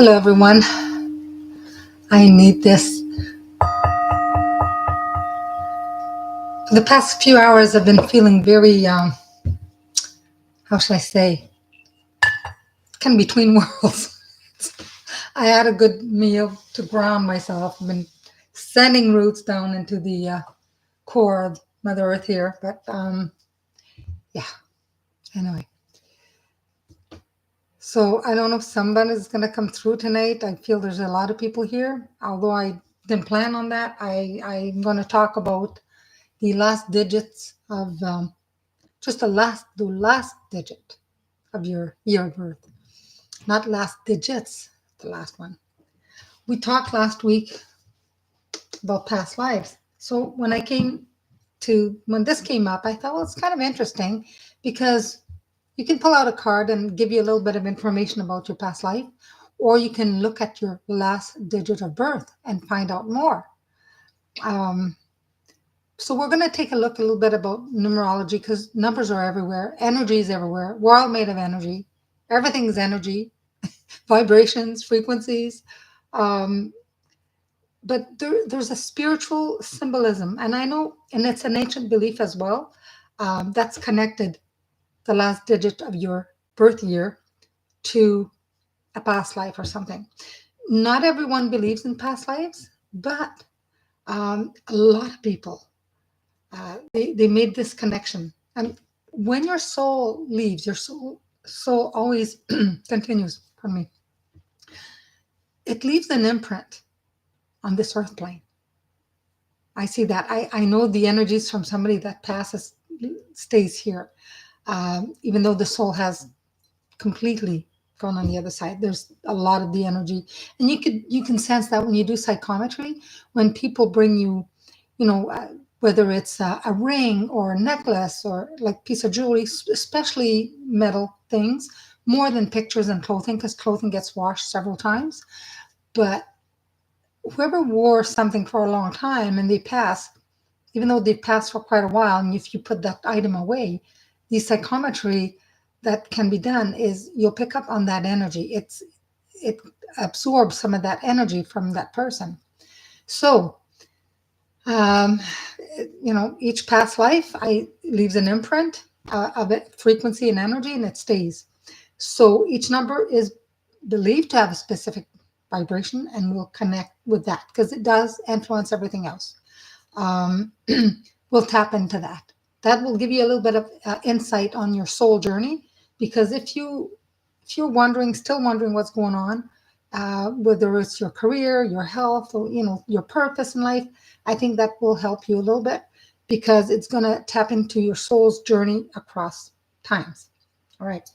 Hello, everyone. I need this. For the past few hours, I've been feeling very, how should I say, kind of between worlds. I had a good meal to ground myself. I've been sending roots down into the core of Mother Earth here. But yeah, anyway. So I don't know if somebody is going to come through tonight. I feel there's a lot of people here. Although I didn't plan on that, I'm going to talk about the last digits of just the last digit of your year of birth, not last digits, the last one. We talked last week about past lives. So when this came up, I thought, well, it's kind of interesting because you can pull out a card and give you a little bit of information about your past life, or you can look at your last digit of birth and find out more. So we're going to take a look a little bit about numerology because numbers are everywhere. Energy is everywhere. We're all made of energy. Everything is energy, vibrations, frequencies. Um, but there's a spiritual symbolism. And I know, and it's an ancient belief as well, that's connected the last digit of your birth year to a past life or something. Not everyone believes in past lives, but a lot of people they made this connection. And when your soul leaves, your soul always continues. Pardon me. It leaves an imprint on this earth plane. I see that. I know the energies from somebody that passes stays here, even though the soul has completely gone on the other side. There's a lot of the energy, and you can sense that when you do psychometry, when people bring you, whether it's a ring or a necklace or like piece of jewelry, especially metal things, more than pictures and clothing, because clothing gets washed several times. But whoever wore something for a long time and they pass, even though they pass for quite a while, and if you put that item away, the psychometry that can be done is you'll pick up on that energy. It absorbs some of that energy from that person. So, um, each past life leaves an imprint of it, frequency and energy, and it stays. So each number is believed to have a specific vibration, and we'll connect with that because it does influence everything else. We'll tap into that. That will give you a little bit of insight on your soul journey, because if you're still wondering what's going on, whether it's your career, your health, or your purpose in life, I think that will help you a little bit because it's going to tap into your soul's journey across times. All right.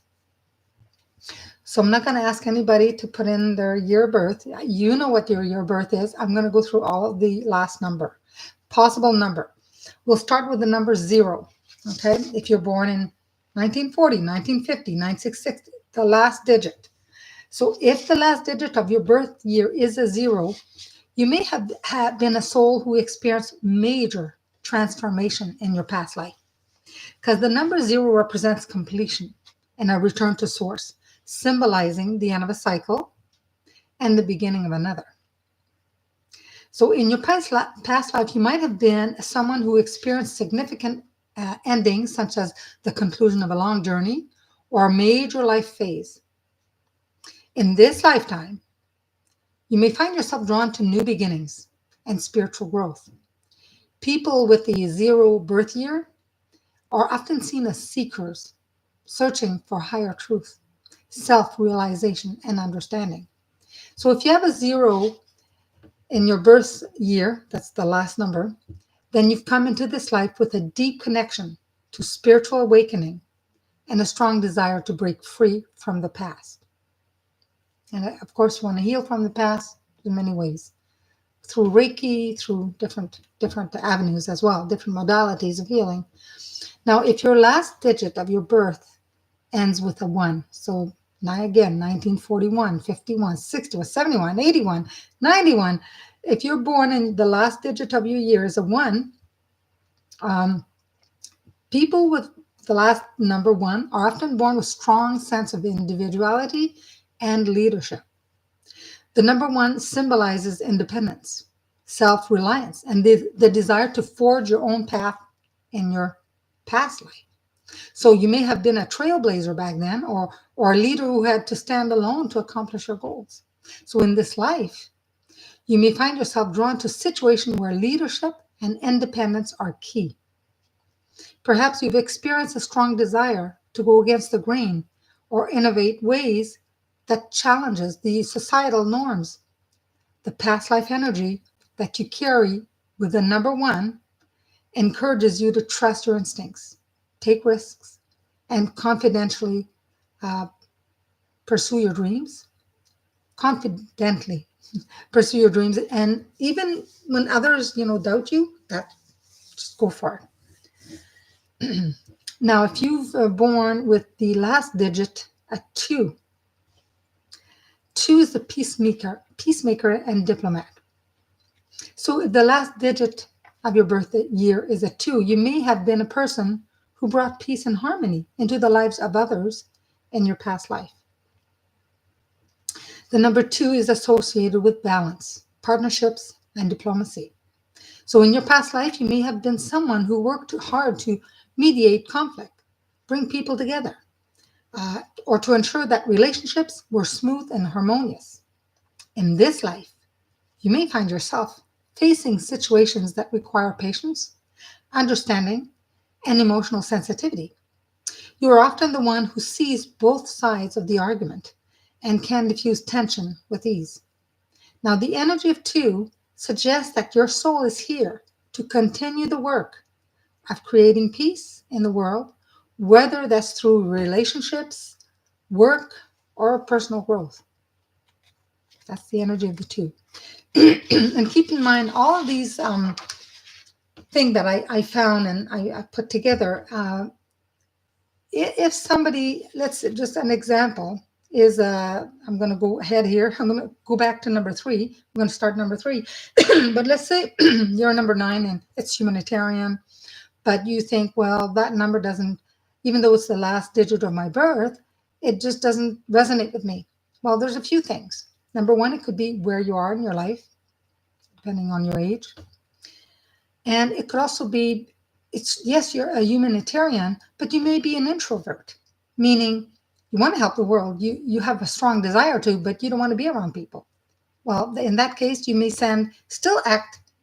So I'm not going to ask anybody to put in their year of birth. You know what your year of birth is. I'm going to go through all of the last number, possible number. We'll start with the number 0. Okay. If you're born in 1940, 1950, 1960, the last digit. So if the last digit of your birth year is a 0, you may have been a soul who experienced major transformation in your past life, because the number 0 represents completion and a return to source, symbolizing the end of a cycle and the beginning of another. So in your past life, you might have been someone who experienced significant endings, such as the conclusion of a long journey or a major life phase. In this lifetime, you may find yourself drawn to new beginnings and spiritual growth. People with the 0 birth year are often seen as seekers, searching for higher truth, self-realization, and understanding. So if you have a 0 in your birth year, that's the last number, then you've come into this life with a deep connection to spiritual awakening and a strong desire to break free from the past. And of course, you want to heal from the past in many ways, through Reiki, through different avenues as well, different modalities of healing. Now, if your last digit of your birth ends with a 1, so now again, 1941, 51, 61, 71, 81, 91, if you're born and the last digit of your year is a 1, people with the last number 1 are often born with strong sense of individuality and leadership. The number one symbolizes independence, self-reliance, and the desire to forge your own path in your past life. So you may have been a trailblazer back then, or a leader who had to stand alone to accomplish your goals. So in this life, you may find yourself drawn to situations where leadership and independence are key. Perhaps you've experienced a strong desire to go against the grain or innovate ways that challenges the societal norms. The past life energy that you carry with the number one encourages you to trust your instincts, take risks, and confidentially uh, pursue your dreams. Confidently pursue your dreams, and even when others, doubt you, that just go for it. Now, if you've born with the last digit at two, two is the peacemaker and diplomat. So if the last digit of your birth year is a two, you may have been a person who brought peace and harmony into the lives of others in your past life. The number two is associated with balance, partnerships, and diplomacy. So in your past life, you may have been someone who worked hard to mediate conflict, bring people together, or to ensure that relationships were smooth and harmonious. In this life, you may find yourself facing situations that require patience, understanding, and emotional sensitivity. You are often the one who sees both sides of the argument and can diffuse tension with ease. Now, the energy of two suggests that your soul is here to continue the work of creating peace in the world, whether that's through relationships, work, or personal growth. That's the energy of the two. And keep in mind all of these things that I found and I put together. If somebody, let's just an example is, I'm going to go ahead here. I'm going to go back to number three. I'm going to start number three. But let's say you're number nine and it's humanitarian, but you think, well, that number doesn't, even though it's the last digit of my birth, it just doesn't resonate with me. Well, there's a few things. Number one, it could be where you are in your life, depending on your age. And it could also be, it's yes, you're a humanitarian, but you may be an introvert, meaning you want to help the world. You have a strong desire to, but you don't want to be around people. Well, in that case, you may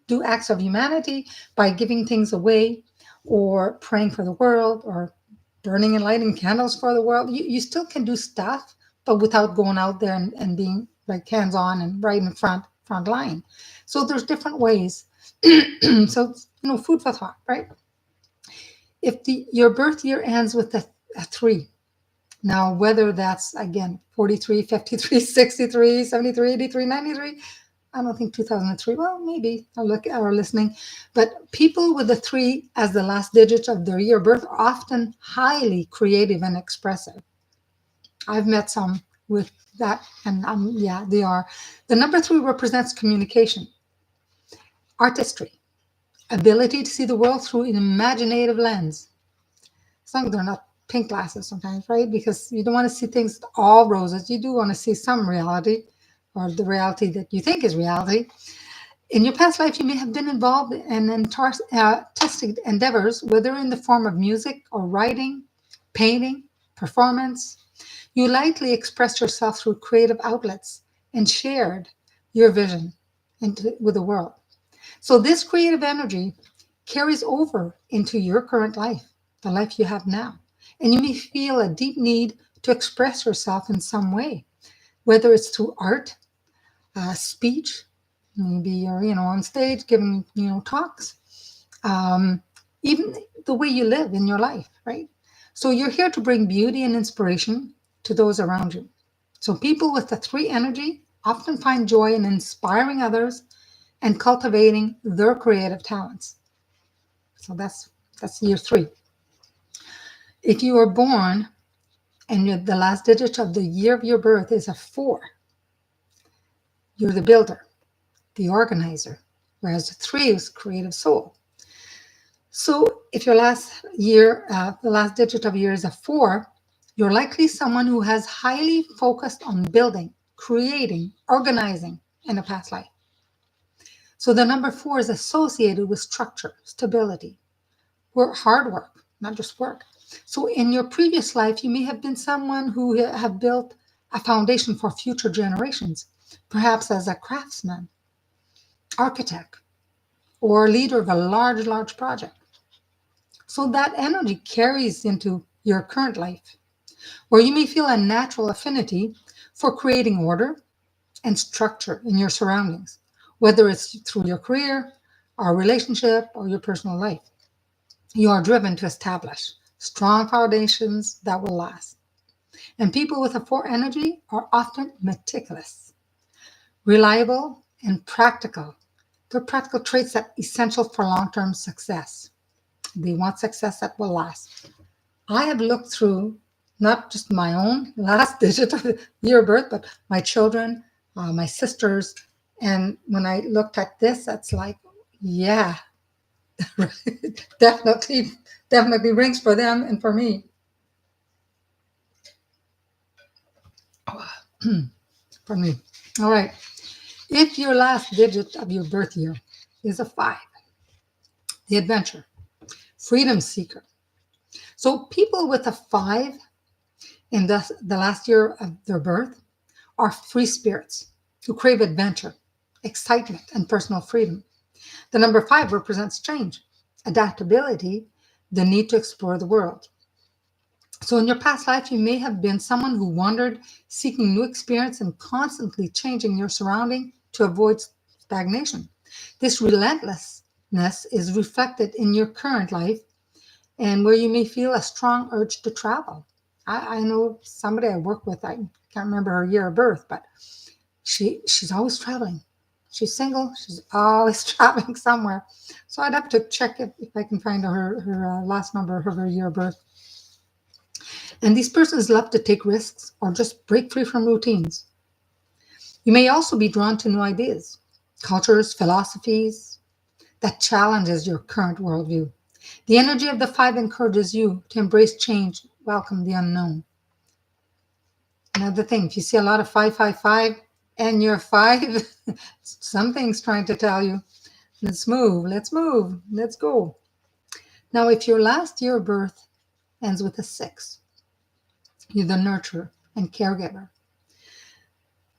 do acts of humanity by giving things away or praying for the world or burning and lighting candles for the world. You still can do stuff, but without going out there and being like hands-on and right in front line. So there's different ways. So, food for thought, right? If your birth year ends with a three, now whether that's, again, 43, 53, 63, 73, 83, 93, I don't think 2003, well, maybe I'll look at our listening, but people with the three as the last digit of their year of birth are often highly creative and expressive. I've met some with that, and yeah, they are. The number three represents communication, artistry, ability to see the world through an imaginative lens. As long as they're not pink glasses sometimes, right? Because you don't want to see things all roses. You do want to see some reality, or the reality that you think is reality. In your past life, you may have been involved in artistic endeavors, whether in the form of music or writing, painting, performance. You likely expressed yourself through creative outlets and shared your vision with the world. So this creative energy carries over into your current life, the life you have now. And you may feel a deep need to express yourself in some way, whether it's through art, speech, maybe you're, on stage giving, talks, even the way you live in your life, right? So you're here to bring beauty and inspiration to those around you. So people with the three energy often find joy in inspiring others and cultivating their creative talents. So that's year three. If you are born and the last digit of the year of your birth is a four, you're the builder, the organizer, whereas the three is creative soul. So if your last year, the last digit of year is a four, you're likely someone who has highly focused on building, creating, organizing in a past life. So the number 4 is associated with structure, stability, hard work, not just work. So in your previous life, you may have been someone who have built a foundation for future generations, perhaps as a craftsman, architect, or leader of a large project. So that energy carries into your current life, where you may feel a natural affinity for creating order and structure in your surroundings, whether it's through your career, or relationship, or your personal life. You are driven to establish strong foundations that will last. And people with a 4 energy are often meticulous, reliable, and practical. They're practical traits that are essential for long-term success. They want success that will last. I have looked through not just my own last digit of the year of birth, but my children, my sisters. And when I looked at this, that's like, yeah, definitely rings for them and for me. For me. All right. If your last digit of your birth year is a 5, the adventure, freedom seeker. So people with a 5 in the last year of their birth are free spirits who crave adventure, excitement, and personal freedom. The number 5 represents change, adaptability, the need to explore the world. So in your past life, you may have been someone who wandered, seeking new experience and constantly changing your surrounding to avoid stagnation. This relentlessness is reflected in your current life and where you may feel a strong urge to travel. I know somebody I work with, I can't remember her year of birth, but she's always traveling. She's single, she's always traveling somewhere. So I'd have to check if I can find her last number of her year of birth. And these persons love to take risks or just break free from routines. You may also be drawn to new ideas, cultures, philosophies that challenges your current worldview. The energy of the 5 encourages you to embrace change, welcome the unknown. Another thing, if you see a lot of 555 and you're 5, something's trying to tell you, let's move, let's go. Now, if your last year of birth ends with a 6, you're the nurturer and caregiver.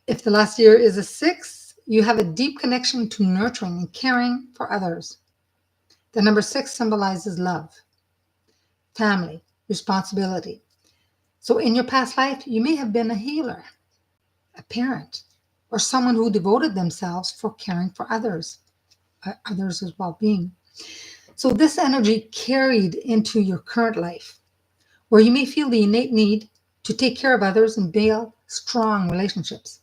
If the last year is a 6, you have a deep connection to nurturing and caring for others. The number 6 symbolizes love, family, responsibility. So in your past life, you may have been a healer, a parent, or someone who devoted themselves for caring for others' well-being. So this energy carried into your current life, where you may feel the innate need to take care of others and build strong relationships.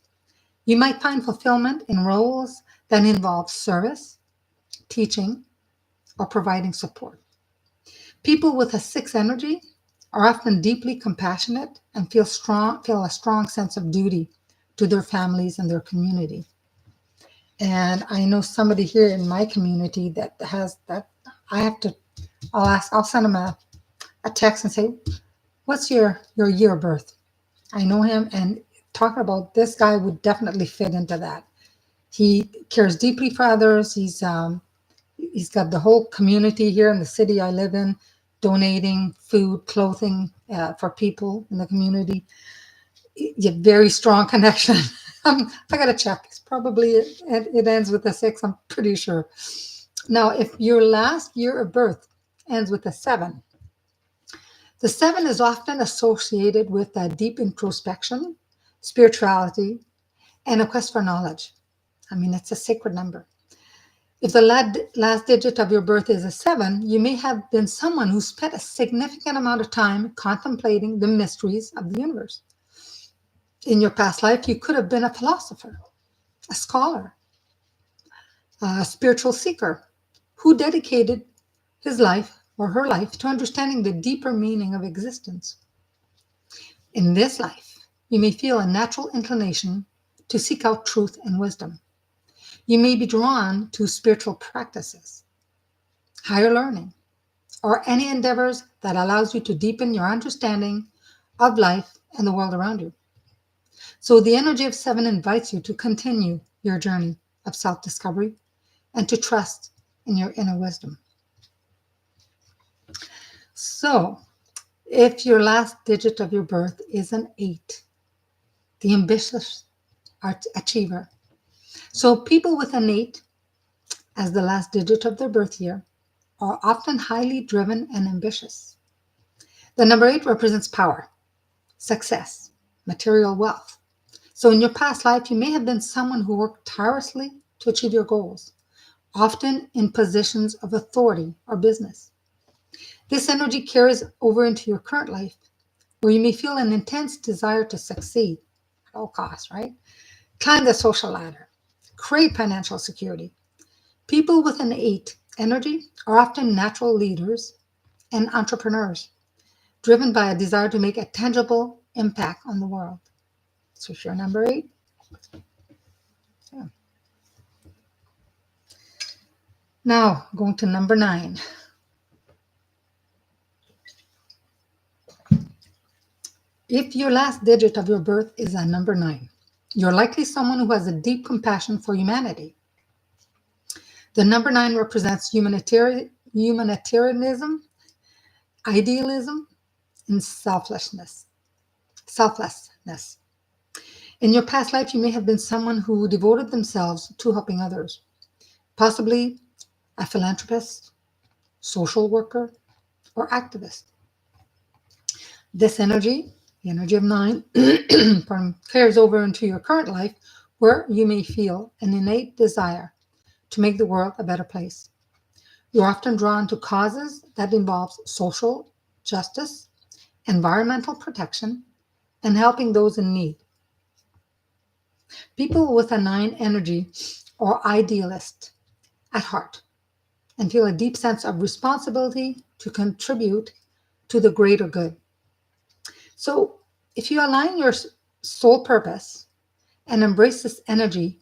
You might find fulfillment in roles that involve service, teaching, or providing support. People with a 6 energy are often deeply compassionate and feel a strong sense of duty to their families and their community. And I know somebody here in my community that has that. I'll send them a text and say, what's your year of birth? I know him, and talking about this guy would definitely fit into that. He cares deeply for others. He's got the whole community here in the city I live in, donating food, clothing for people in the community. A very strong connection. I got to check. It's probably it ends with a 6. I'm pretty sure. Now, if your last year of birth ends with a 7, the 7 is often associated with a deep introspection, spirituality, and a quest for knowledge. I mean, it's a sacred number. If the last digit of your birth is a 7, you may have been someone who spent a significant amount of time contemplating the mysteries of the universe. In your past life, you could have been a philosopher, a scholar, a spiritual seeker who dedicated his life or her life to understanding the deeper meaning of existence. In this life, you may feel a natural inclination to seek out truth and wisdom. You may be drawn to spiritual practices, higher learning, or any endeavors that allows you to deepen your understanding of life and the world around you. So the energy of 7 invites you to continue your journey of self-discovery and to trust in your inner wisdom. So if your last digit of your birth is an 8, the ambitious achiever. So people with an 8 as the last digit of their birth year are often highly driven and ambitious. The number 8 represents power, success, material wealth. So in your past life, you may have been someone who worked tirelessly to achieve your goals, often in positions of authority or business. This energy carries over into your current life, where you may feel an intense desire to succeed at all costs, right? Climb the social ladder, create financial security. People with an 8 energy are often natural leaders and entrepreneurs, driven by a desire to make a tangible impact on the world. So if you're number 8, yeah. Now going to number 9. If your last digit of your birth is a number 9, you're likely someone who has a deep compassion for humanity. The number 9 represents humanitarianism, idealism, and selflessness. In your past life, you may have been someone who devoted themselves to helping others, possibly a philanthropist, social worker, or activist. This energy, the energy of 9, carries over into your current life, where you may feel an innate desire to make the world a better place. You're often drawn to causes that involve social justice, environmental protection, and helping those in need. People with a 9 energy are idealist at heart and feel a deep sense of responsibility to contribute to the greater good. So if you align your soul purpose and embrace this energy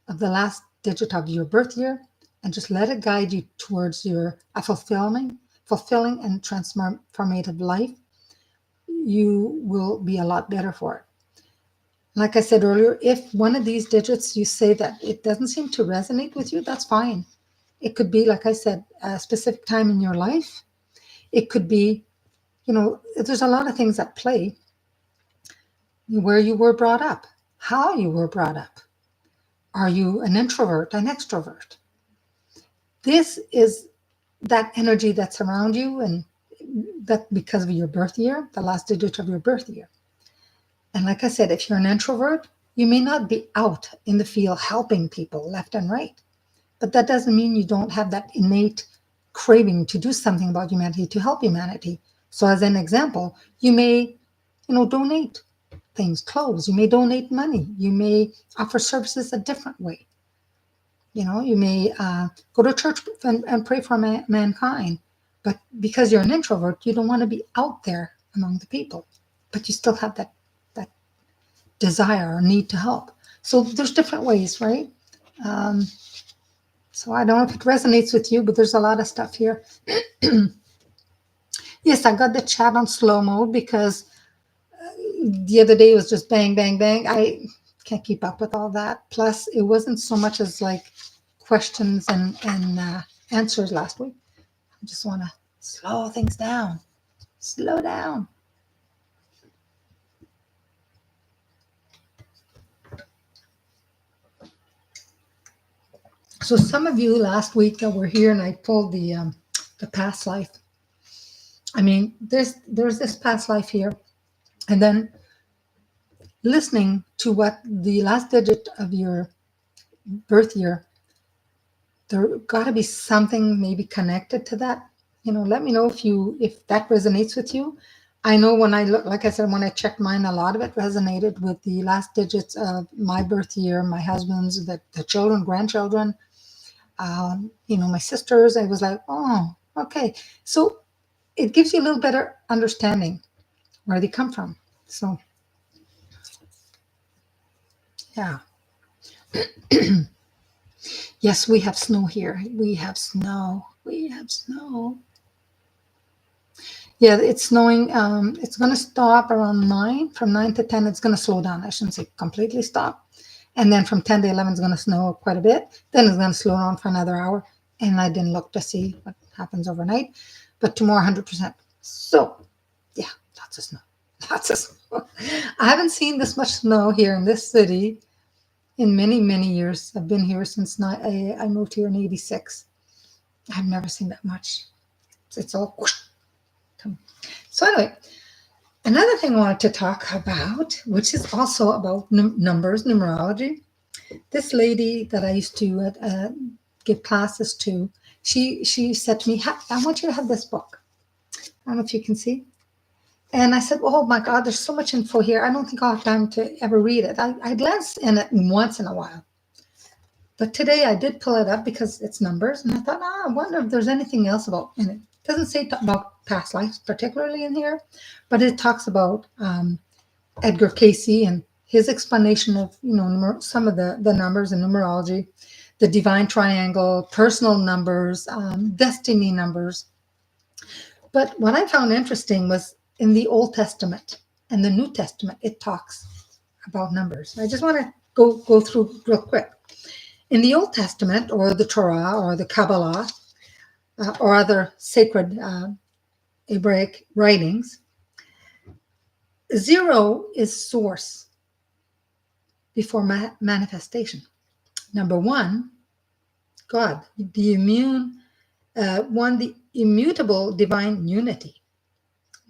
of the last digit of your birth year and just let it guide you towards a fulfilling and transformative life, you will be a lot better for it. Like I said earlier, if one of these digits you say that it doesn't seem to resonate with you, that's fine. It could be, like I said, a specific time in your life. It could be, there's a lot of things at play. Where you were brought up, how you were brought up. Are you an introvert, an extrovert? This is that energy that's around you, and that because of your birth year, the last digit of your birth year. And like I said, if you're an introvert, you may not be out in the field helping people left and right. But that doesn't mean you don't have that innate craving to do something about humanity, to help humanity. So as an example, you may, donate things, clothes. You may donate money. You may offer services a different way. You may go to church and pray for mankind. But because you're an introvert, you don't want to be out there among the people. But you still have that desire or need to help. So there's different ways, right? So I don't know if it resonates with you, but there's a lot of stuff here. Yes, I got the chat on slow mode because the other day it was just bang, bang, bang. I can't keep up with all that. Plus, it wasn't so much as like questions and answers last week. I just want to slow things down. Slow down. So some of you last week that were here, and I pulled the past life. I mean, there's this past life here, and then listening to what the last digit of your birth year, there got to be something maybe connected to that. Let me know if that resonates with you. I know when I look, like I said, when I checked mine, a lot of it resonated with the last digits of my birth year, my husband's, the children, grandchildren, my sisters. I was like, oh, okay. So it gives you a little better understanding where they come from. So, yeah. Yes, we have snow here. We have snow. Yeah, it's snowing. It's going to stop around 9. From 9 to 10, it's going to slow down. I shouldn't say completely stop. And then from 10 to 11, it's going to snow quite a bit. Then it's going to slow down for another hour. And I didn't look to see what happens overnight. But tomorrow, 100%. So, yeah, lots of snow. Lots of snow. I haven't seen this much snow here in this city in many, many years. I've been here since I moved here in 86. I've never seen that much. It's all whoosh. So anyway, another thing I wanted to talk about, which is also about numbers, numerology. This lady that I used to give classes to, she said to me, I want you to have this book. I don't know if you can see. And I said, oh my God, there's so much info here. I don't think I'll have time to ever read it. I glance in it once in a while. But today I did pull it up because it's numbers. And I thought, I wonder if there's anything else about in it. It doesn't say about past lives particularly in here, but it talks about Edgar Casey and his explanation of, some of the numbers and numerology, the divine triangle, personal numbers, destiny numbers. But what I found interesting was in the Old Testament and the New Testament, it talks about numbers. I just want to go through real quick. In the Old Testament, or the Torah, or the Kabbalah, or other sacred Hebraic writings, 0 is source before manifestation. Number 1, God, the the immutable divine unity.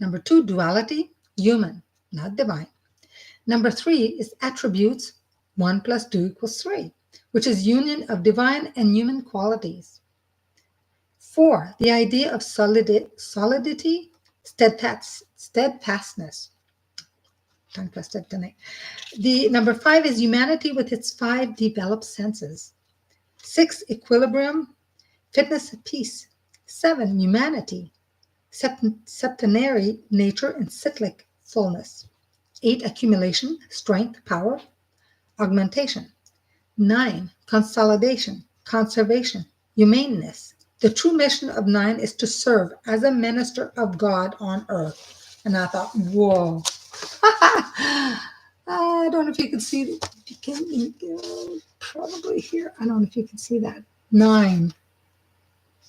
Number 2, duality, human, not divine. Number 3 is attributes, 1 plus 2 equals 3, which is union of divine and human qualities. 4, the idea of solidity, steadfastness. The number 5 is humanity with its 5 developed senses. 6, equilibrium, fitness of peace. 7, humanity, septenary nature and cyclic fullness. 8, accumulation, strength, power, augmentation. 9, consolidation, conservation, humaneness. The true mission of 9 is to serve as a minister of God on earth. And I thought, whoa. I don't know if you can see it. You can probably here. I don't know if you can see that. 9.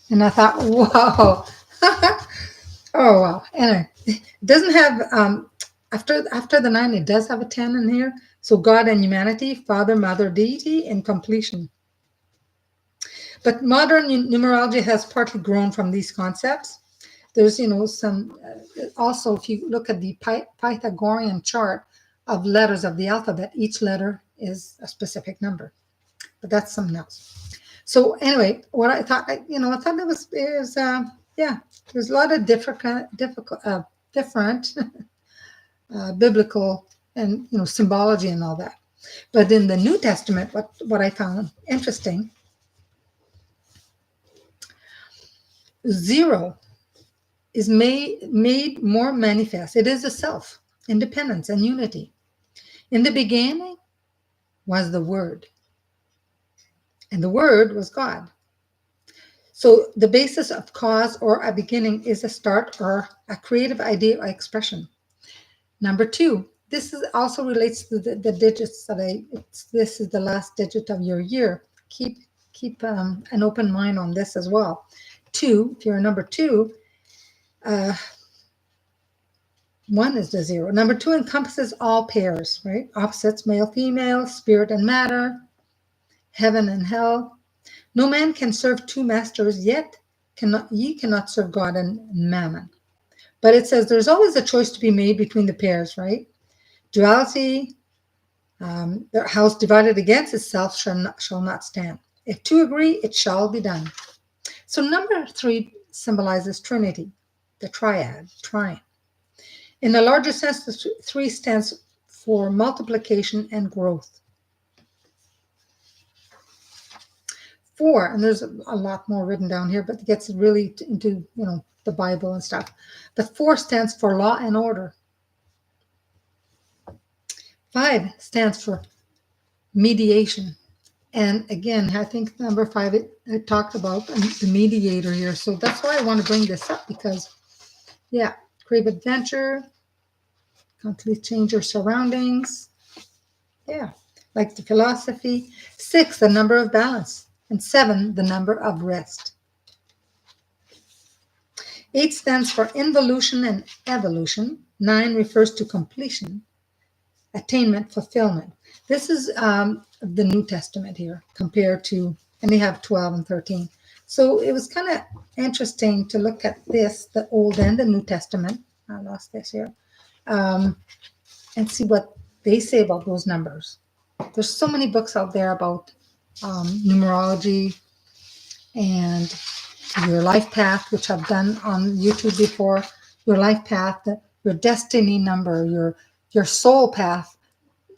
And I thought, whoa. Oh, wow. Anyway, it doesn't have, after the 9, it does have a 10 in here. So God and humanity, Father, Mother, Deity, and completion. But modern numerology has partly grown from these concepts. There's, some, also, if you look at the Pythagorean chart of letters of the alphabet, each letter is a specific number. But that's something else. So anyway, what I thought, I thought that was, there's a lot of different biblical and, symbology and all that. But in the New Testament, what I found interesting, 0 is made more manifest. It is a self, independence, and unity. In the beginning was the Word, and the Word was God. So the basis of cause or a beginning is a start or a creative idea or expression. Number 2, this also relates to the digits this is the last digit of your year. Keep an open mind on this as well. 2, if you're a number 2, 1 is the 0. Number 2 encompasses all pairs, right? Opposites, male, female, spirit and matter, heaven and hell. No man can serve 2 masters, yet ye cannot serve God and mammon. But it says there's always a choice to be made between the pairs, right? Duality, the house divided against itself shall not stand. If 2 agree, it shall be done. So number 3 symbolizes Trinity, the triad, trine. In a larger sense, the 3 stands for multiplication and growth. 4, and there's a lot more written down here, but it gets really into, the Bible and stuff. But 4 stands for law and order. 5 stands for mediation. And again, I think number 5, it talked about the mediator here. So that's why I want to bring this up because, crave adventure, completely change your surroundings. Yeah, like the philosophy. 6, the number of balance. And 7, the number of rest. 8 stands for involution and evolution. 9 refers to completion, attainment, fulfillment. This is the New Testament here compared to, and they have 12 and 13. So it was kind of interesting to look at this, the Old and the New Testament. I lost this here. And see what they say about those numbers. There's so many books out there about numerology and your life path, which I've done on YouTube before. Your life path, your destiny number, your soul path,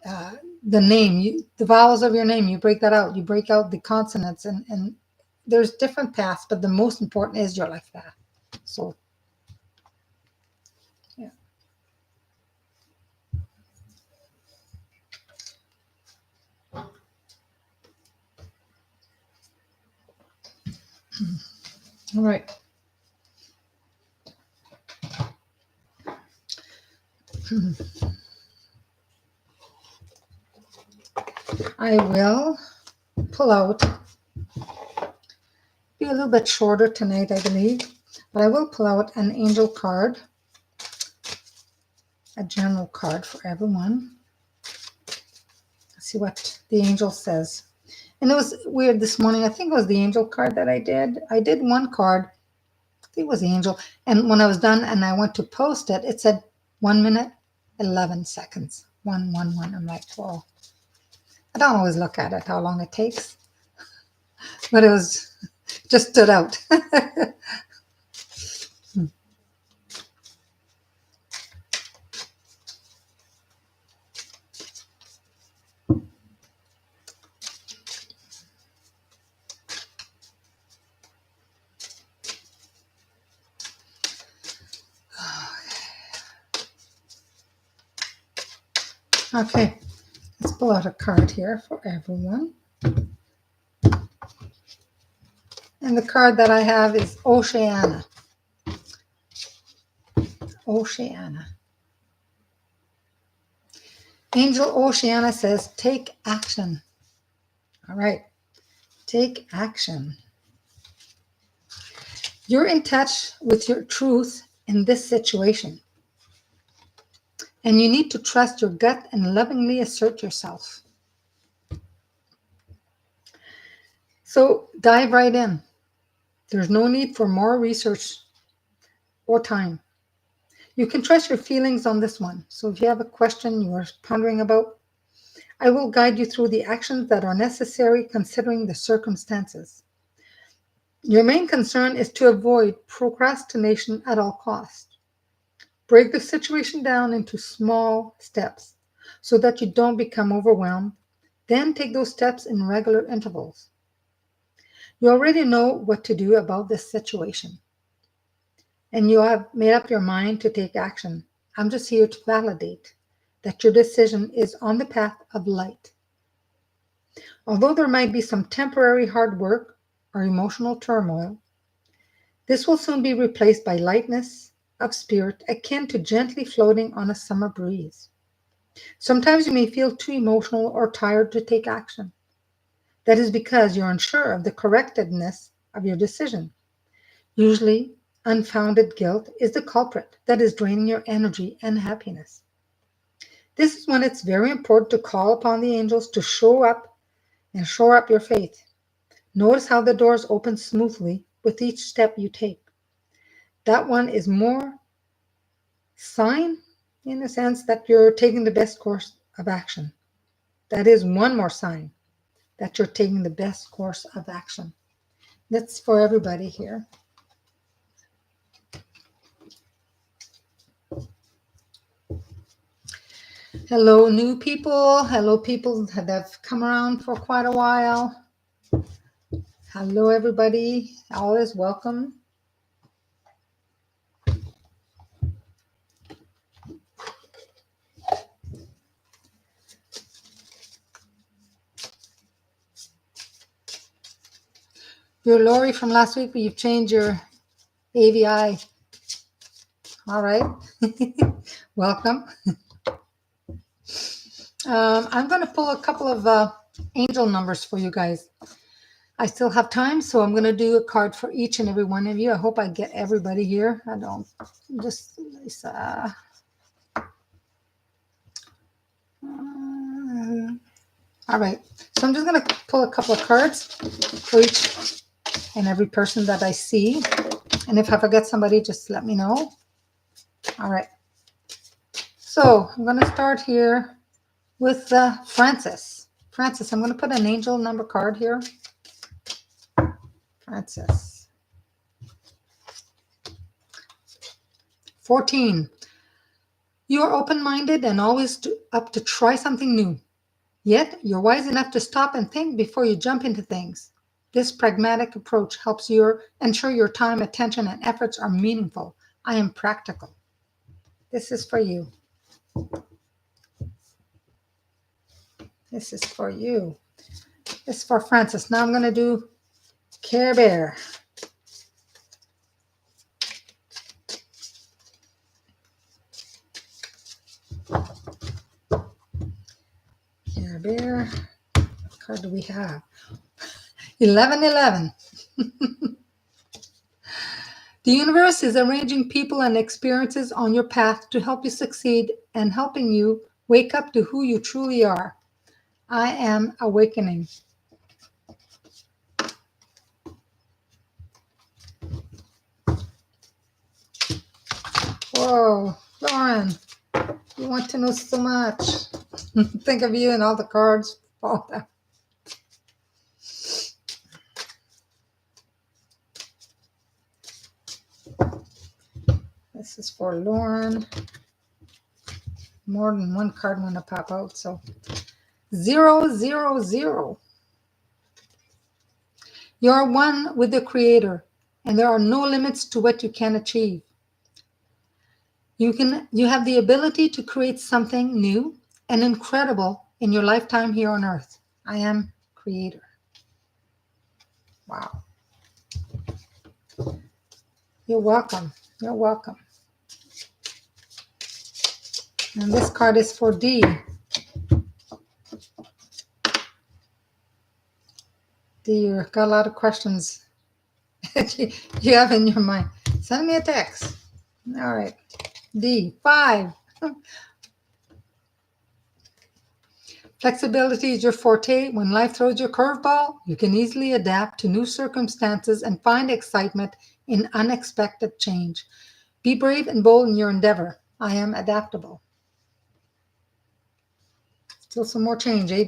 the name, the vowels of your name. You break that out. You break out the consonants, and there's different paths, but the most important is your life path. So, yeah. All right. I will pull out, be a little bit shorter tonight, I believe, but I will pull out an angel card, a general card for everyone. Let's see what the angel says. And it was weird this morning. I think it was the angel card that I did. I did one card. I think it was the angel. And when I was done and I went to post it, it said 1 minute, 11 seconds. 111. I'm like, whoa. I don't always look at it, how long it takes. But it was just stood out. Okay, let's pull out a card here for everyone. And the card that I have is Oceana. Oceana. Angel Oceana says, take action. All right, take action. You're in touch with your truth in this situation. And you need to trust your gut and lovingly assert yourself. So dive right in. There's no need for more research or time. You can trust your feelings on this one. So if you have a question you are pondering about, I will guide you through the actions that are necessary considering the circumstances. Your main concern is to avoid procrastination at all costs. Break the situation down into small steps so that you don't become overwhelmed. Then take those steps in regular intervals. You already know what to do about this situation, and you have made up your mind to take action. I'm just here to validate that your decision is on the path of light. Although there might be some temporary hard work or emotional turmoil, this will soon be replaced by lightness of spirit akin to gently floating on a summer breeze. Sometimes you may feel too emotional or tired to take action. That is because you're unsure of the correctness of your decision. Usually, unfounded guilt is the culprit that is draining your energy and happiness. This is when it's very important to call upon the angels to show up and shore up your faith. Notice how the doors open smoothly with each step you take. That one is more sign, in a sense, that you're taking the best course of action. That is one more sign that you're taking the best course of action. That's for everybody here. Hello, new people. Hello, people that have come around for quite a while. Hello, everybody. All is welcome. You're Lori from last week, but you've changed your AVI. All right. Welcome. I'm going to pull a couple of angel numbers for you guys. I still have time, so I'm going to do a card for each and every one of you. I hope I get everybody here. I don't just Lisa. All right. So I'm just going to pull a couple of cards for each and every person that I see. And if I forget somebody, just let me know. All right. So I'm going to start here with Francis. Francis, I'm going to put an angel number card here. Francis. 14. You are open-minded and always up to try something new. Yet, you're wise enough to stop and think before you jump into things. This pragmatic approach helps you ensure your time, attention, and efforts are meaningful. I am practical. This is for you. This is for you. This is for Francis. Now I'm going to do Care Bear. Care Bear. What card do we have? 1111. The universe is arranging people and experiences on your path to help you succeed and helping you wake up to who you truly are. I am awakening. Whoa, Lauren, you want to know so much. Think of you and all the cards fall down. This is for Lauren. More than one card want to pop out, so 000. You are one with the Creator, and there are no limits to what you can achieve. You have the ability to create something new and incredible in your lifetime here on Earth. I am Creator. Wow. You're welcome. You're welcome. And this card is for D. D, you've got a lot of questions you have in your mind. Send me a text. All right. D, 5. Flexibility is your forte. When life throws you a curveball, you can easily adapt to new circumstances and find excitement in unexpected change. Be brave and bold in your endeavor. I am adaptable. Still some more change, AD?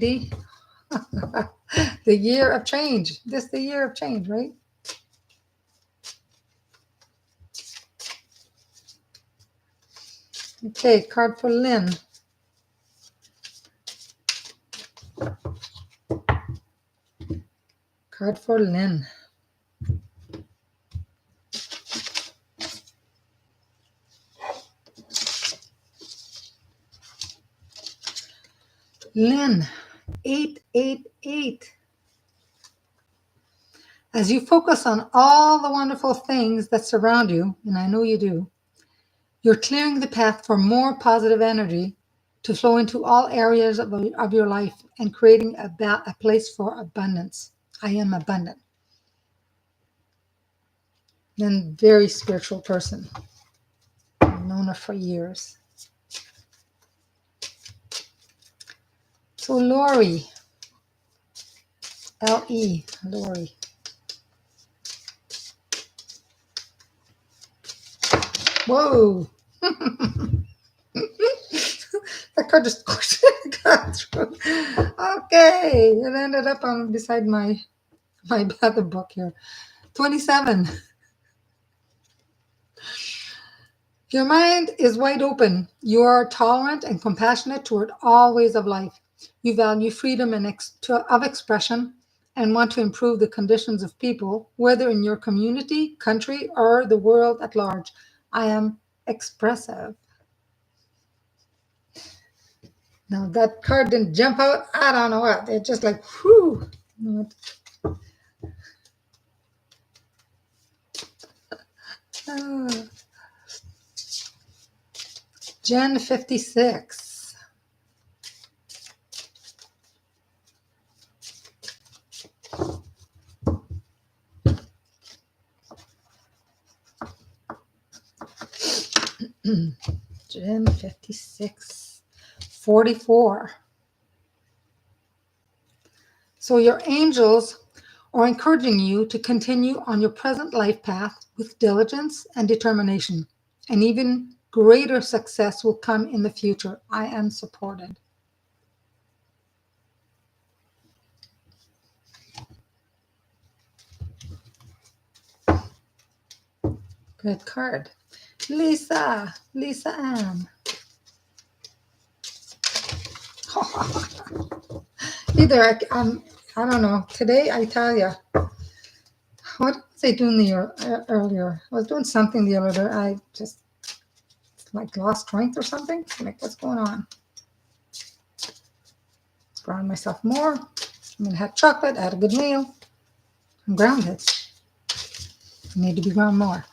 The year of change. This is the year of change, right? Okay, card for Lynn. Card for Lynn. Lynn, 888. As you focus on all the wonderful things that surround you, and I know you do, you're clearing the path for more positive energy to flow into all areas of your life and creating a place for abundance. I am abundant. And very spiritual person. I've known her for years. So Lori, L-E, Lori. Whoa. That card just got through. Okay, it ended up on beside my other book here. 27. Your mind is wide open. You are tolerant and compassionate toward all ways of life. You value freedom of expression and want to improve the conditions of people, whether in your community, country, or the world at large. I am expressive. Now that card didn't jump out. I don't know what. It's just like, whew. Gen 56. Gen 56. 44. So your angels are encouraging you to continue on your present life path with diligence and determination. And even greater success will come in the future. I am supported. Good card. Lisa Ann. Either I don't know. Today, I tell you, what was I doing earlier? I was doing something the other day. I just like lost strength or something. Like, what's going on? Ground myself more. I had chocolate. I had a good meal. I'm grounded. I need to be ground more.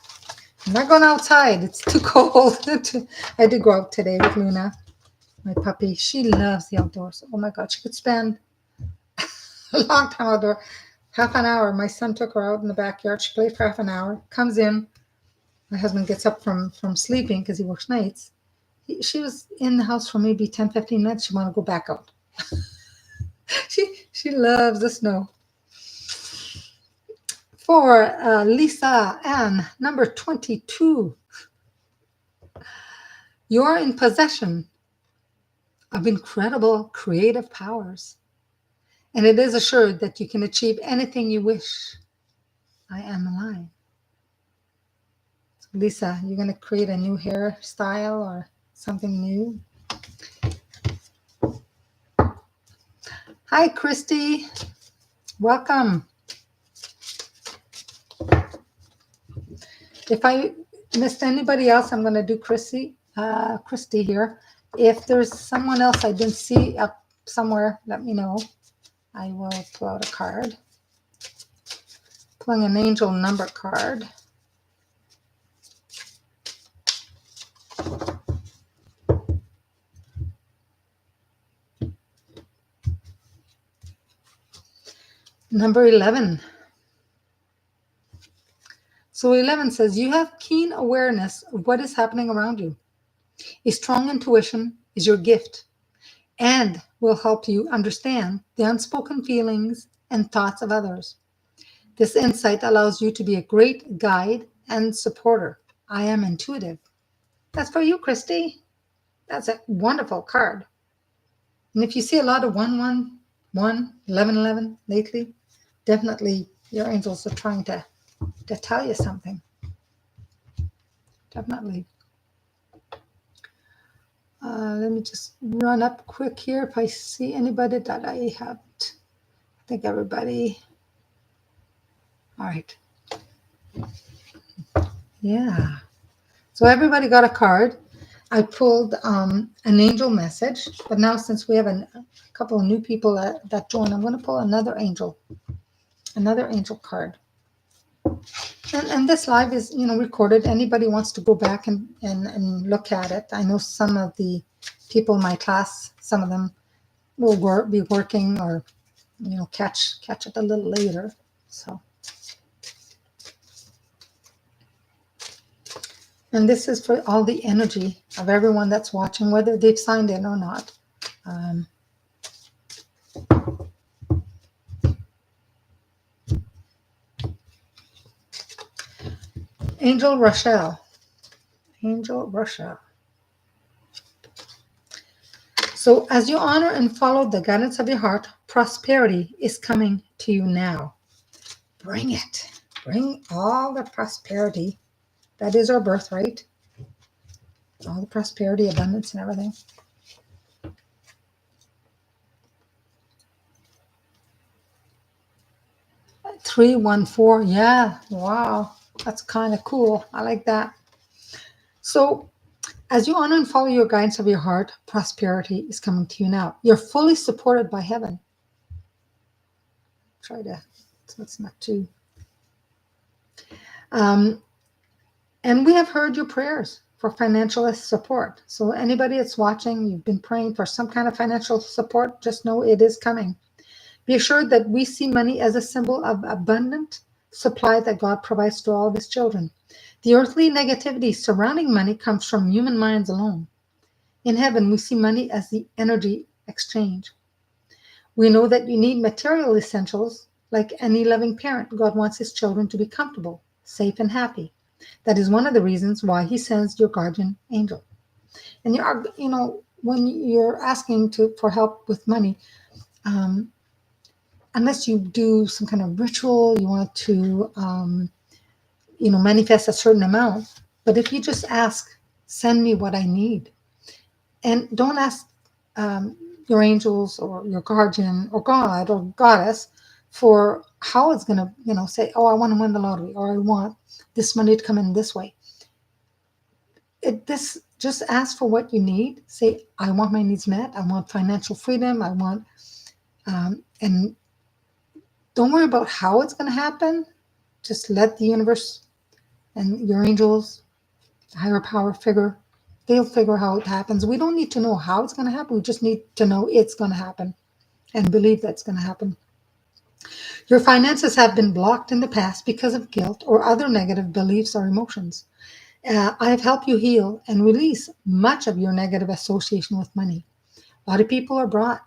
I'm not going outside. It's too cold. I did go out today with Luna, my puppy. She loves the outdoors. Oh my God, she could spend a long time outdoor. Half an hour. My son took her out in the backyard. She played for half an hour. Comes in. My husband gets up from sleeping because he works nights. She was in the house for maybe 10, 15 minutes. She wanted to go back out. She loves the snow. For Lisa Ann, number 22. You're in possession of incredible creative powers, and it is assured that you can achieve anything you wish. I am alive. Lisa, you're going to create a new hairstyle or something new? Hi, Christy. Welcome. If I missed anybody else, I'm going to do Christy here. If there's someone else I didn't see up somewhere, let me know. I will pull out a card. Pulling an angel number card. Number 11. So 11 says, you have keen awareness of what is happening around you. A strong intuition is your gift and will help you understand the unspoken feelings and thoughts of others. This insight allows you to be a great guide and supporter. I am intuitive. That's for you, Christy. That's a wonderful card. And if you see a lot of 111, 1111 lately, definitely your angels are trying to tell you something. Definitely. Let me just run up quick here if I see anybody that I haven't. I think everybody. All right. Yeah. So everybody got a card. I pulled an angel message, but now since we have a couple of new people that joined, I'm going to pull another angel card. And this live is, recorded. Anybody wants to go back and look at it. I know some of the people in my class, some of them will be working or, catch it a little later. So. And this is for all the energy of everyone that's watching, whether they've signed in or not. Angel Rochelle. So as you honor and follow the guidance of your heart, prosperity is coming to you now. Bring it. Bring all the prosperity. That is our birthright. All the prosperity, abundance, and everything. At 314. Yeah. Wow. That's kind of cool. I like that. So as you honor and follow your guidance of your heart, prosperity is coming to you now. You're fully supported by heaven. So it's not too. And we have heard your prayers for financial support. So anybody that's watching, you've been praying for some kind of financial support, just know it is coming. Be assured that we see money as a symbol of abundant supply that God provides to all of his children. The earthly negativity surrounding money comes from human minds alone. In heaven, we see money as the energy exchange. We know that you need material essentials like any loving parent. God wants his children to be comfortable, safe, and happy. That is one of the reasons why he sends your guardian angel. And when you're asking for help with money, um, unless you do some kind of ritual, you want to, manifest a certain amount. But if you just ask, send me what I need, and don't ask um, your angels or your guardian or God or goddess for how it's going to, say, oh, I want to win the lottery, or I want this money to come in this way. This just ask for what you need. Say, I want my needs met. I want financial freedom. I want, and don't worry about how it's going to happen. Just let the universe and your angels, higher power they'll figure how it happens. We don't need to know how it's going to happen. We just need to know it's going to happen and believe that's going to happen. Your finances have been blocked in the past because of guilt or other negative beliefs or emotions. I have helped you heal and release much of your negative association with money. A lot of people are brought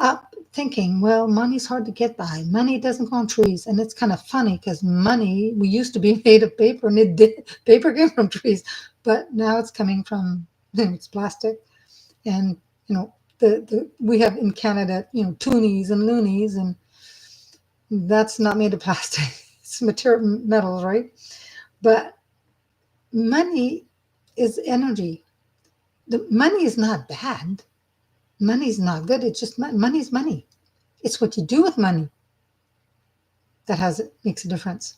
up thinking, well, money's hard to get by. Money doesn't go on trees. And it's kind of funny because money, we used to be made of paper, and paper came from trees, but now it's coming from, it's plastic. And, we have in Canada, toonies and loonies, and that's not made of plastic. It's metals, right? But money is energy. The money is not bad. Money is not good. It's just money is money. It's what you do with money that makes a difference.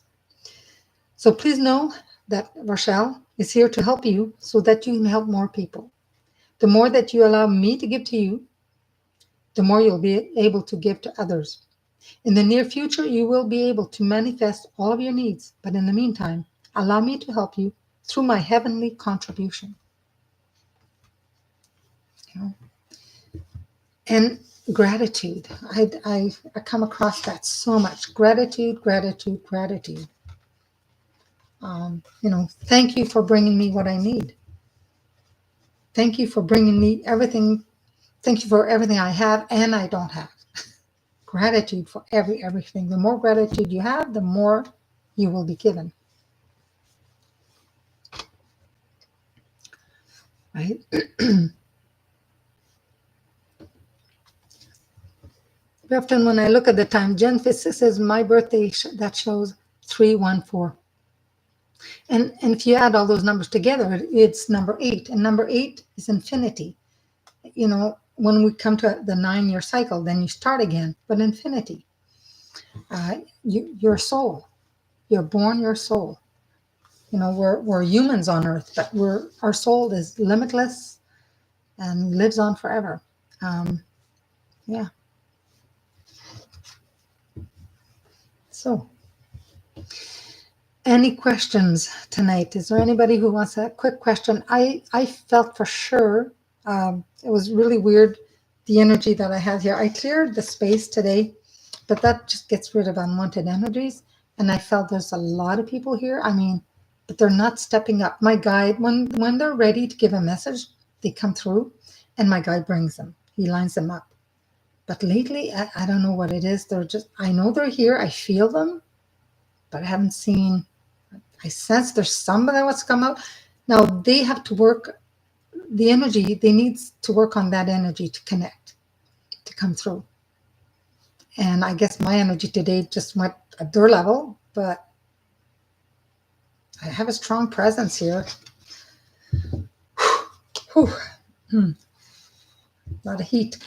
So please know that Rochelle is here to help you so that you can help more people. The more that you allow me to give to you, the more you'll be able to give to others. In the near future, you will be able to manifest all of your needs. But in the meantime, allow me to help you through my heavenly contribution. And gratitude. I come across that so much. Gratitude, gratitude, gratitude. Thank you for bringing me what I need. Thank you for bringing me everything. Thank you for everything I have and I don't have. Gratitude for everything. The more gratitude you have, the more you will be given. Right? Often when I look at the time, Jen Fisk says my birthday, that shows 314. And if you add all those numbers together, it's number 8. And number 8 is infinity. When we come to the 9-year cycle, then you start again. But infinity, your soul, you're born your soul. We're humans on earth, but our soul is limitless and lives on forever. Yeah. So, any questions tonight? Is there anybody who wants a quick question? I felt for sure it was really weird, the energy that I had here. I cleared the space today, but that just gets rid of unwanted energies. And I felt there's a lot of people here. But they're not stepping up. My guide, when they're ready to give a message, they come through, and my guide brings them. He lines them up. But lately, I don't know what it is. I know they're here. I feel them, but I haven't seen. I sense there's somebody that wants to come out. Now they have to work the energy. They need to work on that energy to connect, to come through. And I guess my energy today just went at their level, but I have a strong presence here. Whew. A lot of heat.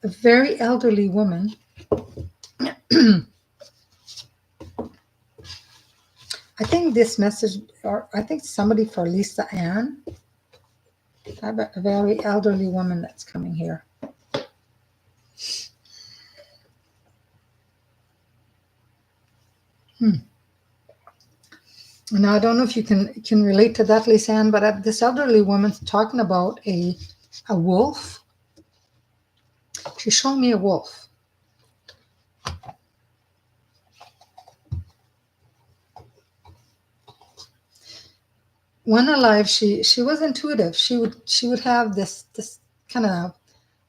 A very elderly woman. I think this message, or I think somebody for Lisa Ann. I have a very elderly woman that's coming here. Now I don't know if you can relate to that, Lisanne, but this elderly woman's talking about a wolf. She's showing me a wolf. When alive, she was intuitive. She would have this kind of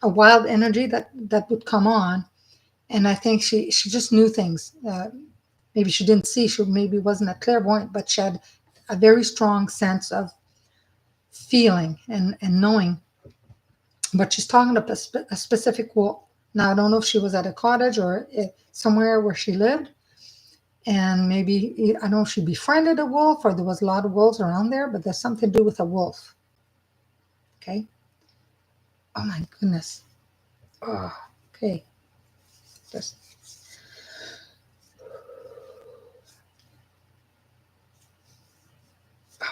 a wild energy that would come on, and I think she just knew things. Maybe she didn't see. She maybe wasn't a clairvoyant, but she had a very strong sense of feeling and knowing. But she's talking about a specific wolf. Now I don't know if she was at a cottage or somewhere where she lived, and maybe I don't know if she befriended a wolf or there was a lot of wolves around there, but there's something to do with a wolf. Okay. Oh my goodness. Oh, okay. Just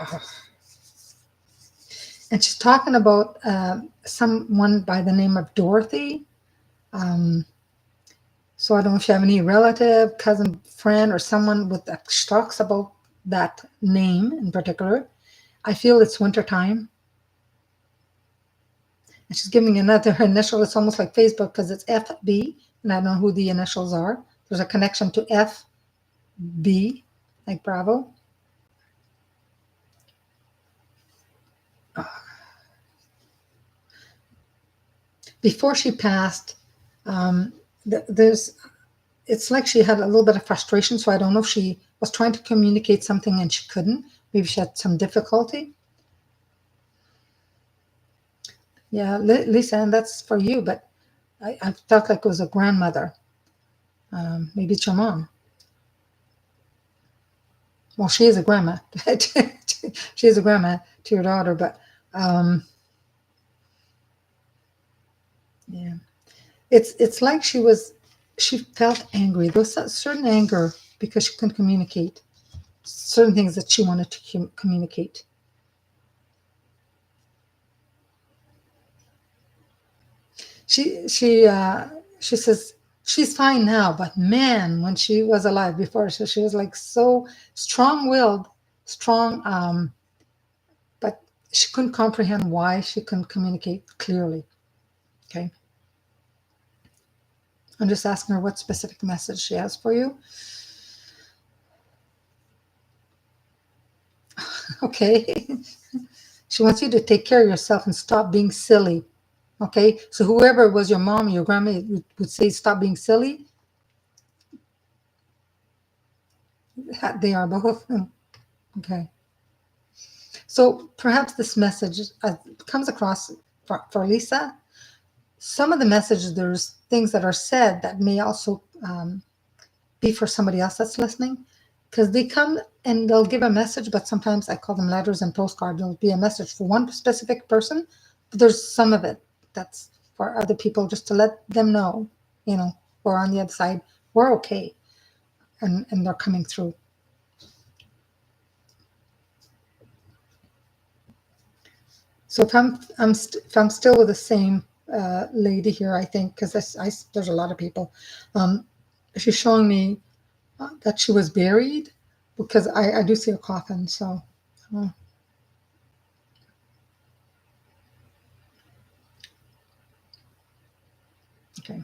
oh. And she's talking about someone by the name of Dorothy. Um, so I don't know if you have any relative, cousin, friend, or someone with that talks about that name in particular. I feel it's wintertime. And she's giving another initial. It's almost like Facebook because it's FB, and I don't know who the initials are. There's a connection to FB, like Bravo. Before she passed, um, there's it's like she had a little bit of frustration. So I don't know if she was trying to communicate something and she couldn't. Maybe she had some difficulty. Yeah, Lisa, and that's for you. But I felt like it was a grandmother. Maybe it's your mom. Well, she is a grandma. She is a grandma to your daughter, but um, yeah, it's like she felt angry. There was a certain anger because she couldn't communicate certain things that she wanted to communicate. She says she's fine now, but man, when she was alive before, so she was like so strong-willed, strong, but she couldn't comprehend why she couldn't communicate clearly. Okay, I'm just asking her what specific message she has for you. Okay, she wants you to take care of yourself and stop being silly. Okay, so whoever was your mom or your grandma would say stop being silly. They are both. Okay. So perhaps this message comes across for Lisa. Some of the messages, there's things that are said that may also be for somebody else that's listening, because they come and they'll give a message, but sometimes I call them letters and postcards. There'll be a message for one specific person, but there's some of it that's for other people just to let them know, we're on the other side, we're okay, and they're coming through. So if I'm still with the same lady here, I think because there's a lot of people. Um, she's showing me that she was buried because I do see a coffin. So uh, okay.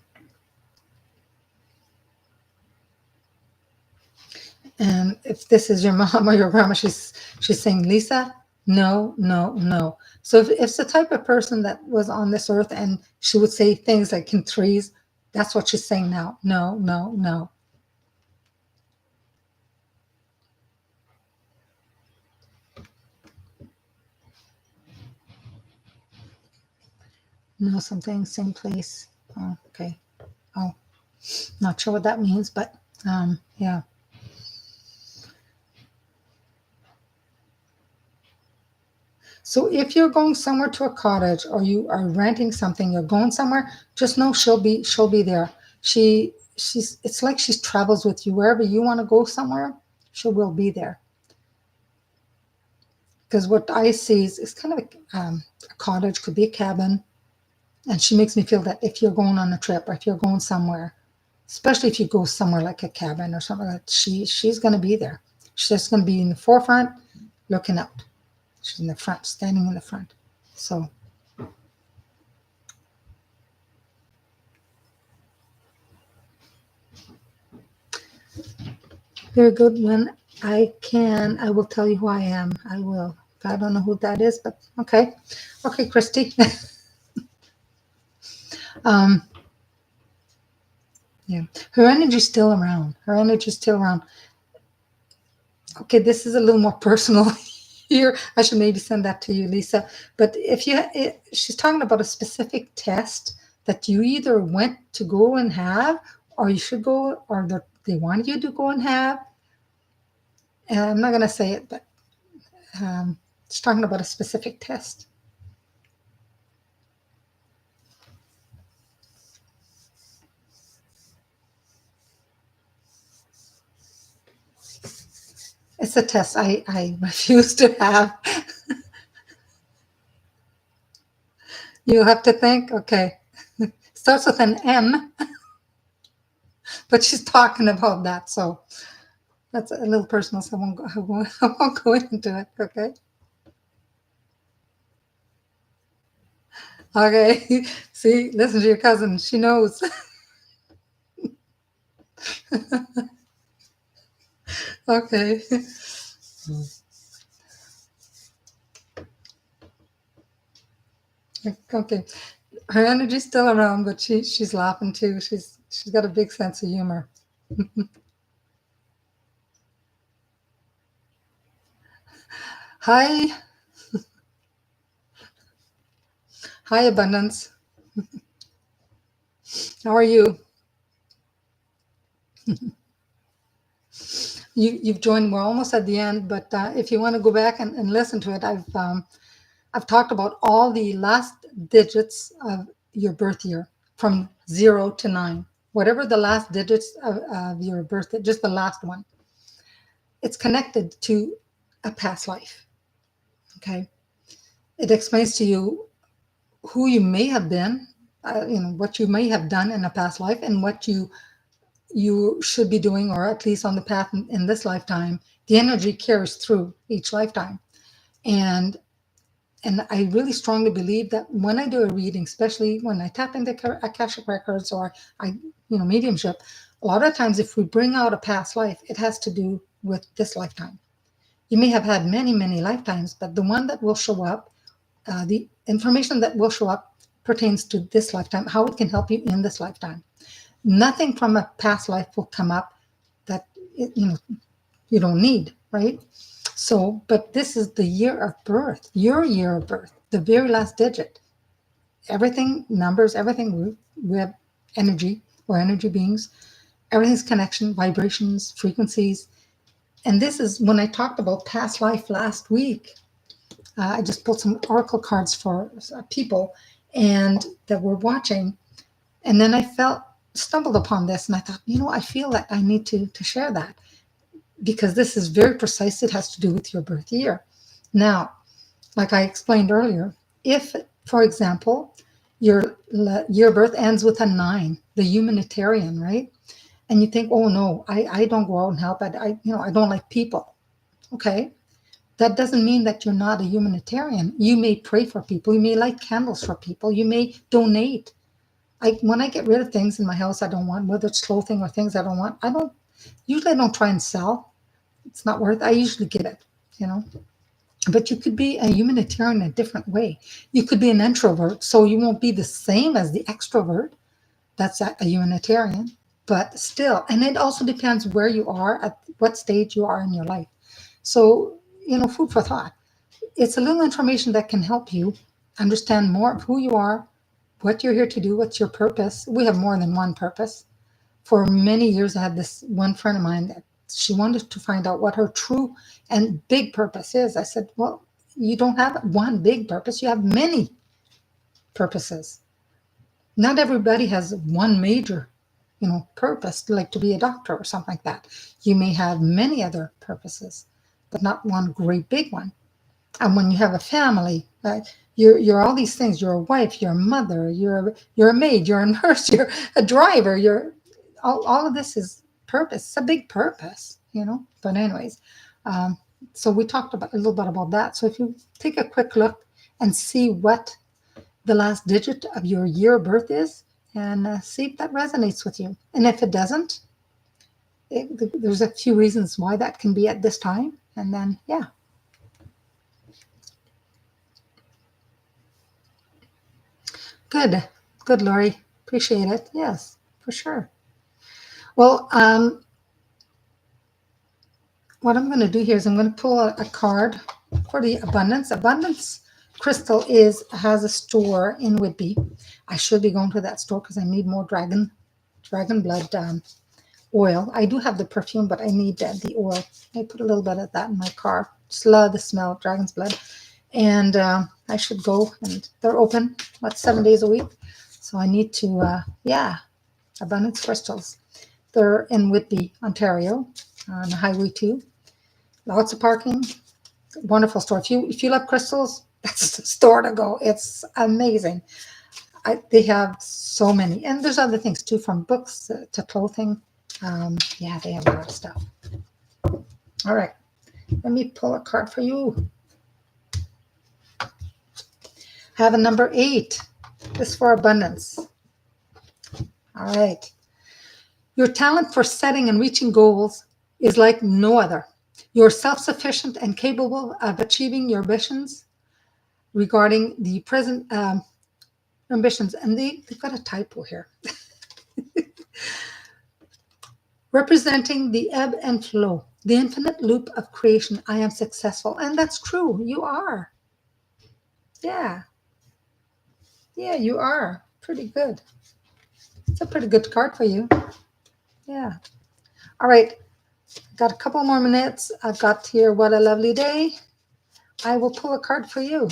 And if this is your mom or your grandma, she's saying, Lisa, no, no, no. So if it's the type of person that was on this earth and she would say things like in threes, that's what she's saying now. No, no, no. No, something, same place. Oh, okay. Oh, not sure what that means, but yeah. So if you're going somewhere to a cottage or you are renting something, you're going somewhere, just know she'll be there. She's it's like she travels with you wherever you want to go somewhere, she will be there. Because what I see is kind of a cottage, could be a cabin, and she makes me feel that if you're going on a trip or if you're going somewhere, especially if you go somewhere like a cabin or something like that, she's going to be there. She's just going to be in the forefront, looking out. She's in the front, standing in the front. So very good. When I can, I will tell you who I am. I will. I don't know who that is, but okay. Okay, Christy. um, yeah, her energy's still around. Her energy's still around. Okay, this is a little more personal here. I should maybe send that to you, Lisa. But if you, she's talking about a specific test that you either went to go and have, or you should go, or they wanted you to go and have. And I'm not going to say it, but she's talking about a specific test. It's a test I refuse to have. You have to think, okay. Starts with an M, but she's talking about that. So that's a little personal, so I won't go into it, okay? Okay, see, listen to your cousin. She knows. Okay. Okay. Her energy's still around, but she's laughing too. She's got a big sense of humor. Hi. Hi, Abundance. How are you? You've joined. We're almost at the end, but if you want to go back and listen to it, I've talked about all the last digits of your birth year from 0 to 9. Whatever the last digits of your birth, just the last one, it's connected to a past life. Okay, it explains to you who you may have been, what you may have done in a past life, and what you should be doing, or at least on the path in this lifetime. The energy carries through each lifetime, and I really strongly believe that when I do a reading, especially when I tap into Akashic records or mediumship, a lot of times if we bring out a past life, it has to do with this lifetime. You may have had many, many lifetimes, but the one that will show up, the information that will show up pertains to this lifetime, how it can help you in this lifetime. Nothing from a past life will come up that you don't need, right? So, but this is the year of birth, your year of birth, the very last digit. Everything, numbers, everything, we have energy, we're energy beings. Everything's connection, vibrations, frequencies. And this is when I talked about past life last week. I just pulled some oracle cards for people and that were watching. And then I stumbled upon this, and I thought, I feel that I need to share that, because this is very precise. It has to do with your birth year. Now, like I explained earlier, if, for example, your year of birth ends with a 9, the humanitarian, right? And you think, oh no, I don't go out and help. I don't like people. Okay. That doesn't mean that you're not a humanitarian. You may pray for people. You may light candles for people. You may donate. When I get rid of things in my house I don't want, whether it's clothing or things I don't want, I don't try and sell. It's not worth. I usually give it, But you could be a humanitarian in a different way. You could be an introvert, so you won't be the same as the extrovert. That's a humanitarian, but still. And it also depends where you are, at what stage you are in your life. So, food for thought. It's a little information that can help you understand more of who you are, what you're here to do, what's your purpose. We have more than one purpose. For many years, I had this one friend of mine that she wanted to find out what her true and big purpose is. I said, well, you don't have one big purpose, you have many purposes. Not everybody has one major, purpose, like to be a doctor or something like that. You may have many other purposes, but not one great big one. And when you have a family, you're all these things. You're a wife, you're a mother, you're a maid, you're a nurse, you're a driver, all of this is purpose. It's a big purpose, But anyways, Um, so we talked about a little bit about that. So if you take a quick look and see what the last digit of your year of birth is, and see if that resonates with you. And if it doesn't, there's a few reasons why that can be at this time. And then, yeah. Good. Good, Lori. Appreciate it. Yes, for sure. Well, what I'm going to do here is I'm going to pull a card for the abundance. Abundance crystal has a store in Whitby. I should be going to that store because I need more dragon blood oil. I do have the perfume, but I need the oil. I put a little bit of that in my car. Just love the smell of dragon's blood. And I should go, and they're open, 7 days a week. So I need to, Abundance Crystals. They're in Whitby, Ontario, on Highway 2. Lots of parking. Wonderful store. If you love crystals, that's the store to go. It's amazing. They have so many. And there's other things too, from books to clothing. They have a lot of stuff. All right. Let me pull a card for you. Have a number 8. This is for abundance. All right. Your talent for setting and reaching goals is like no other. You're self-sufficient and capable of achieving your ambitions regarding the present ambitions. And they've got a typo here. Representing the ebb and flow, the infinite loop of creation, I am successful. And that's true. You are. Yeah. Yeah, you are. Pretty good. It's a pretty good card for you. Yeah. All right. Got a couple more minutes. I've got here, what a lovely day. I will pull a card for you.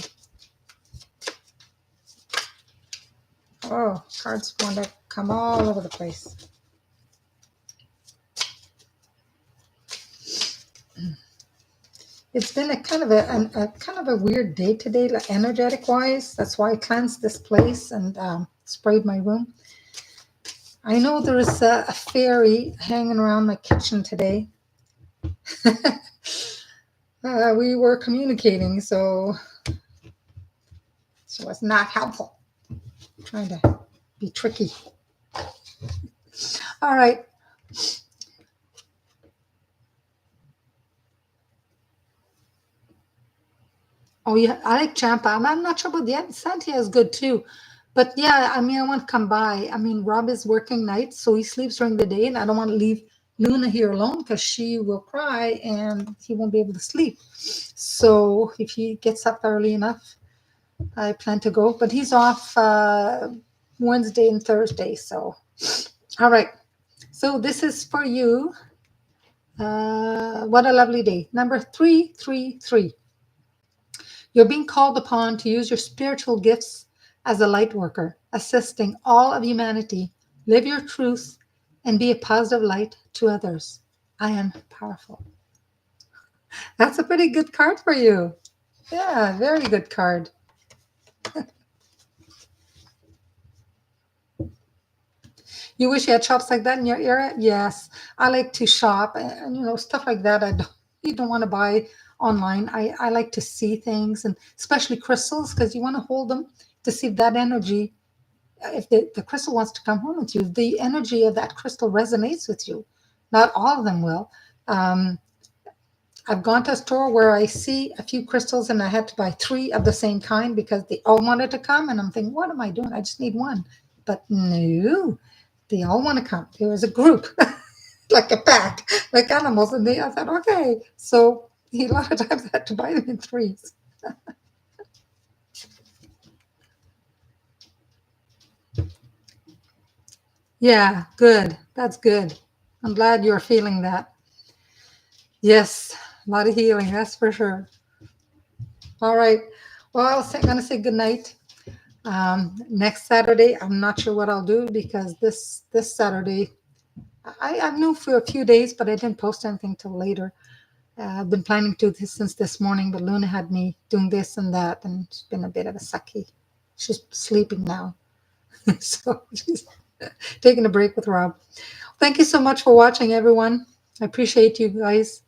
Oh, cards want to come all over the place. It's been a kind of a weird day today, like energetic wise. That's why I cleansed this place and sprayed my room. I know there is a fairy hanging around my kitchen today. We were communicating, so it's not helpful. I'm trying to be tricky. All right. Oh yeah, I like Champa. I'm not sure about the Santia is good too. But yeah, I mean, I want to come by. I mean, Rob is working nights, so he sleeps during the day, and I don't want to leave Luna here alone because she will cry and he won't be able to sleep. So if he gets up early enough, I plan to go. But he's off Wednesday and Thursday. So, all right. So this is for you. What a lovely day. Number 333. You're being called upon to use your spiritual gifts as a light worker, assisting all of humanity. Live your truth and be a positive light to others. I am powerful. That's a pretty good card for you. Yeah, very good card. You wish you had shops like that in your area? Yes. I like to shop and stuff like that. You don't want to buy online. I like to see things, and especially crystals, because you want to hold them to see if that energy, if the crystal wants to come home with you, the energy of that crystal resonates with you. Not all of them will. I've gone to a store where I see a few crystals and I had to buy 3 of the same kind because they all wanted to come. And I'm thinking, what am I doing? I just need one. But no, they all want to come. There was a group, like a pack, like animals. And I thought, okay. So a lot of times I had to buy them in 3s. Yeah, good. That's good. I'm glad you're feeling that. Yes, a lot of healing, that's for sure. All right. Well, I'm going to say good night. Next Saturday, I'm not sure what I'll do because this Saturday, I knew for a few days, but I didn't post anything till later. I've been planning to do this since this morning, but Luna had me doing this and that, and it's been a bit of a sucky. She's sleeping now, so she's taking a break with Rob. Thank you so much for watching, everyone. I appreciate you guys.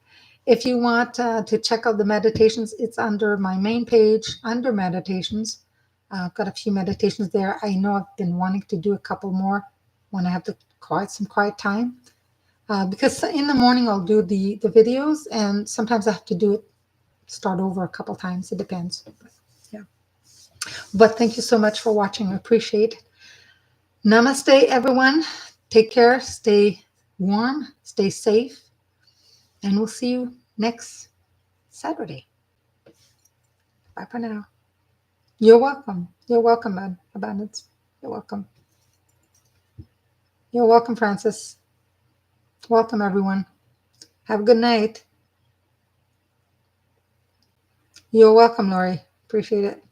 If you want to check out the meditations, it's under my main page, under meditations. I've got a few meditations there. I know I've been wanting to do a couple more when I have some quiet time. Because in the morning I'll do the videos, and sometimes I have to do it, start over a couple times. It depends. But, yeah. But thank you so much for watching. I appreciate it. Namaste, everyone. Take care. Stay warm. Stay safe. And we'll see you next Saturday. Bye for now. You're welcome. You're welcome, Abundance. You're welcome. You're welcome, Francis. Welcome, everyone. Have a good night. You're welcome, Lori. Appreciate it.